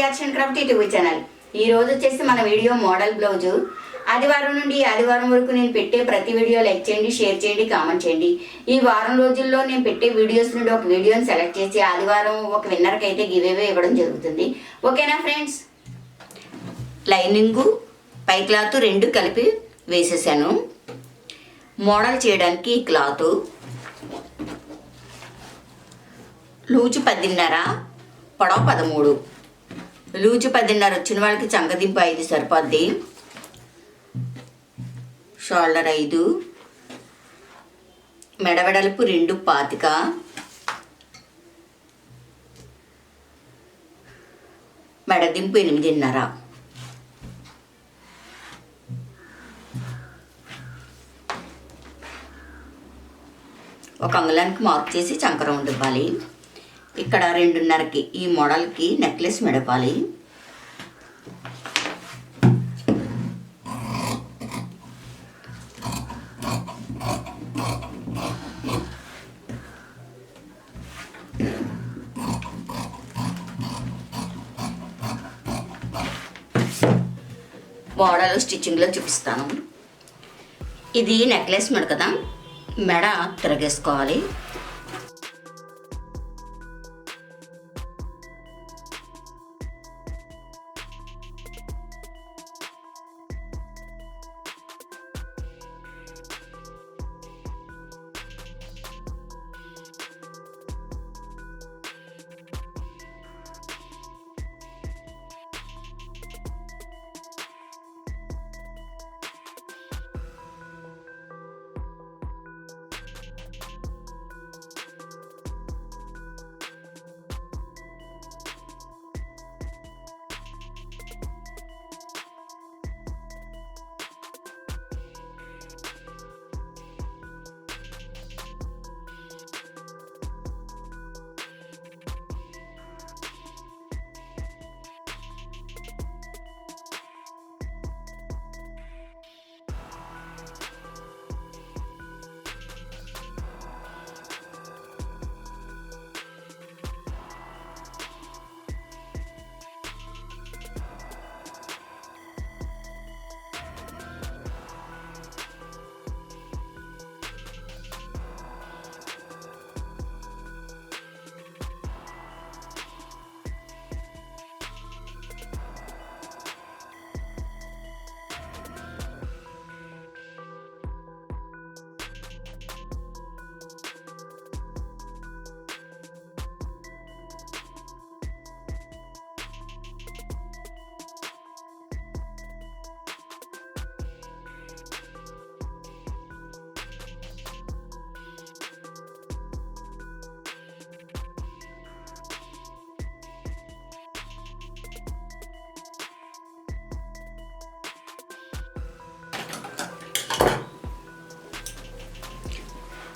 వాసవి-Arts&Crafts YouTube channel. ఈ రోజు వచ్చేసి మన వీడియో మోడల్ బ్లౌజ్. ఆదివారం నుండి ఆదివారం వరకు నేను పెట్టే ప్రతి వీడియో లైక్ చేయండి, షేర్ చేయండి, కామెంట్ చేయండి. ఈ వారం రోజుల్లో నేను పెట్టే వీడియోస్ నుండి ఒక వీడియోని సెలెక్ట్ చేసి ఆదివారం ఒక విన్నర్కి అయితే గివేవే ఇవ్వడం జరుగుతుంది. ఓకేనా ఫ్రెండ్స్? లైనింగు పై క్లాత్ రెండు కలిపి వేసేసాను. మోడల్ చేయడానికి ఈ క్లాత్ లూజు 10.5, పొడవు 13. లూజు 10.5 వచ్చిన వాళ్ళకి చంకదింపు 5 సరిపోద్ది. షోల్డర్ 5, మెడవెడల్పు 2.25, మెడదింపు 8.5. ఒక అంగుళానికి మార్క్ చేసి చంక రౌండ్ ఇవ్వాలి. ఇక్కడ 2.5కి ఈ మోడల్కి నెక్లెస్ మెడపాలి. మోడల్ స్టిచ్చింగ్లో చూపిస్తాను. ఇది నెక్లెస్ మెడ కదా, మెడ తిరగేసుకోవాలి.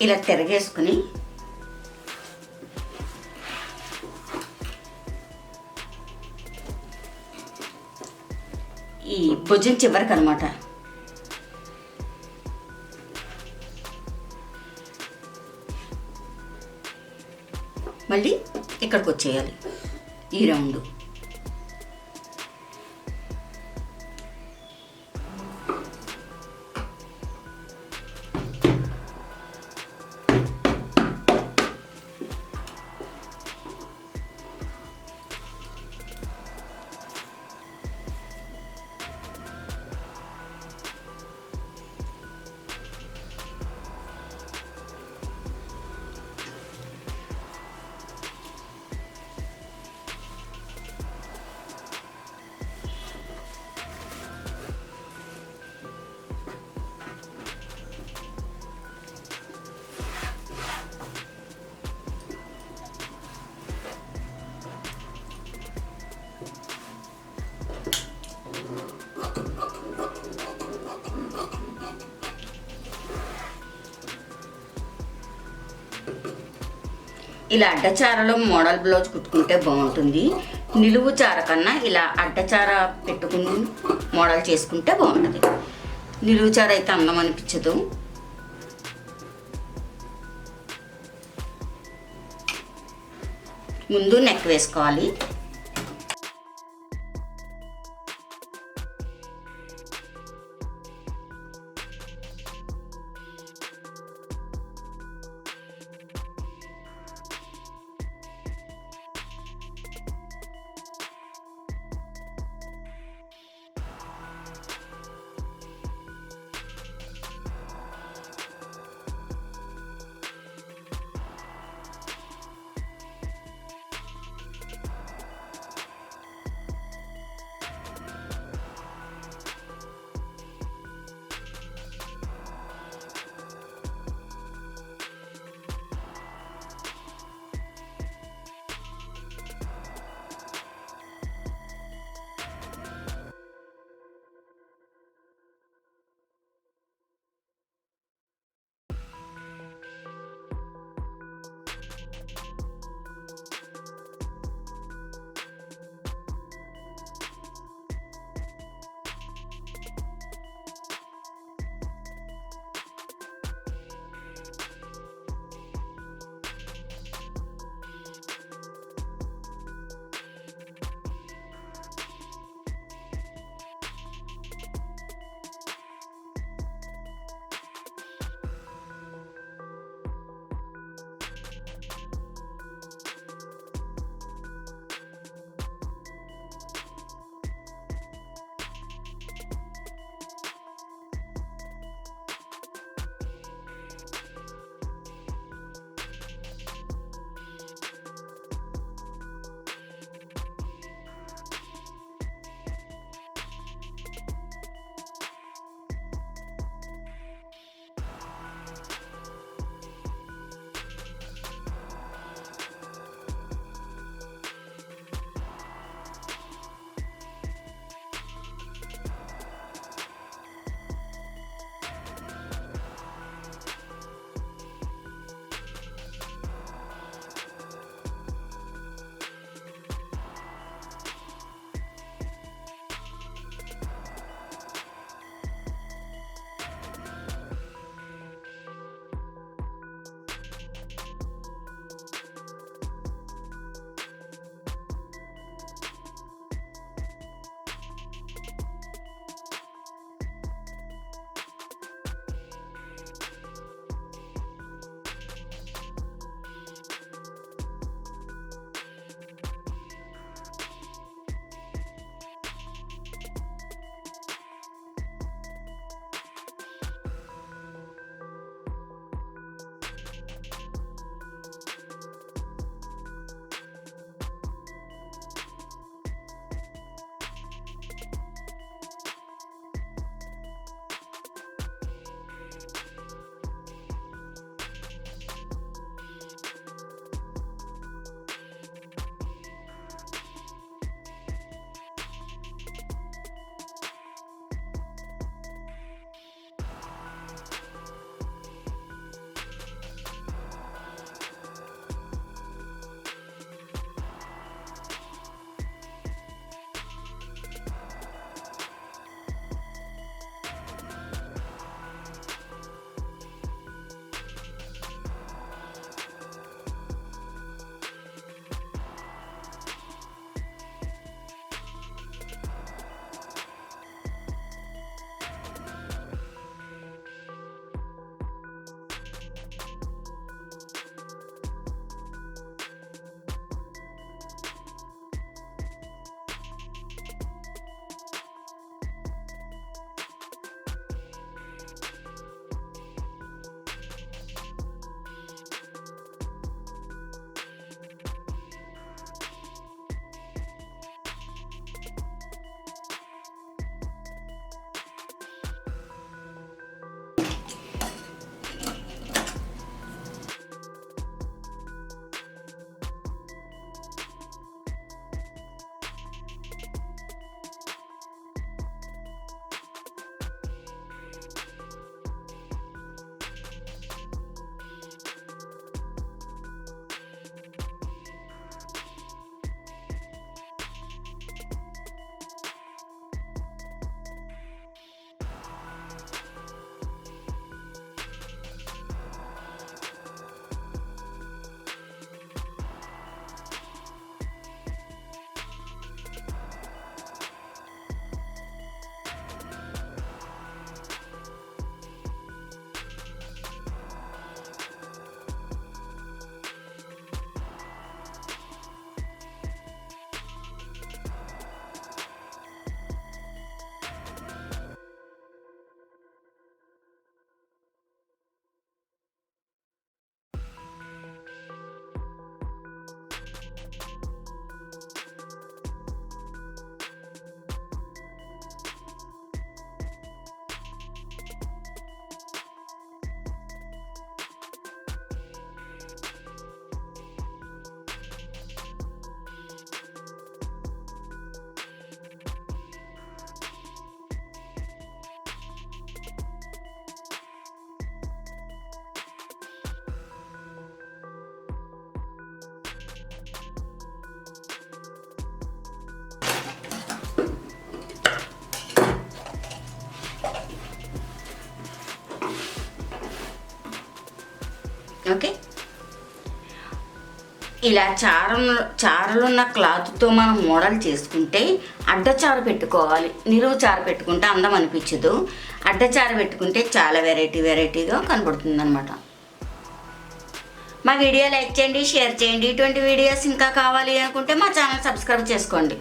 ఇలా తిరగేసుకుని ఈ భుజం చివరికి అనమాట మళ్ళీ ఇక్కడికి వచ్చేయాలి. ఈ రౌండ్ ఇలా అడ్డచారలో మోడల్ బ్లౌజ్ కుట్టుకుంటే బాగుంటుంది. నిలువు చార కన్నా ఇలా అడ్డచార పెట్టుకుని మోడల్ చేసుకుంటే బాగుంటుంది. నిలువు చార అయితే అందం అనిపించదు. ముందు నెక్ వేసుకోవాలి. ఓకే, ఇలా చారలున్న క్లాత్తో మనం మోడల్ చేసుకుంటే అడ్డచారు పెట్టుకోవాలి. నిలువు చారు పెట్టుకుంటే అందం అనిపించదు. అడ్డచారు పెట్టుకుంటే చాలా వెరైటీగా కనబడుతుంది అనమాట. మా వీడియో లైక్ చేయండి, షేర్ చేయండి. ఇటువంటి వీడియోస్ ఇంకా కావాలి అనుకుంటే మా ఛానల్ సబ్స్క్రైబ్ చేసుకోండి.